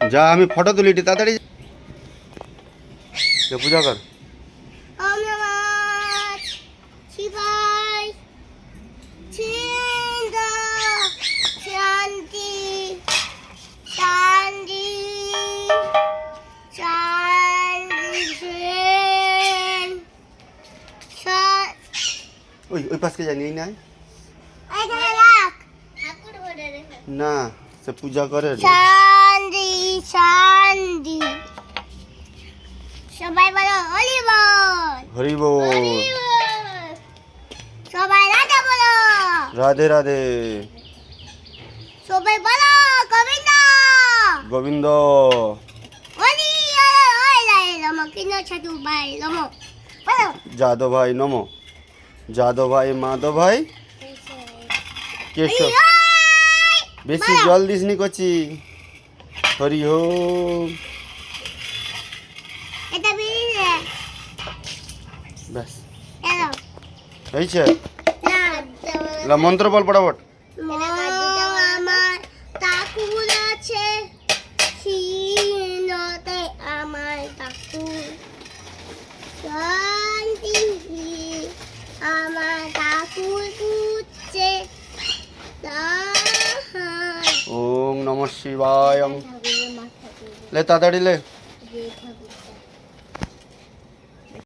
যা আমি ফটো তুলি তাড়াতাড়ি পূজা কর। ওম নমঃ শিবায়। চিন্তা শান্তি শান্তি শান্তি। ওই পাশকে জানি নাই না, সে পূজা করে। শান্তি শান্তি। সবাই বলো হরি বল। হরি বল। সবাই রাধে বলো। রাধে রাধে। সবাই বলো গোবিন্দ গোবিন্দ। হরি নমো কিনো ছাতু ভাই নমো বলো। যাদব ভাই নমো। যাদব ভাই মাধব ভাই কেশব। বেশি জল দিসনি কচি। হরি ওম। এটা বিয়ে ব্যাস এলো হয়েছে। না মন্ত্র বল পড়াবট। আমার ঠাকুর আছে সিনতে আমার ঠাকুর শান্তি আমার ঠাকুর পুজছে। ওম নমঃ শিবায়। লে তাড়াতাড়ি লে।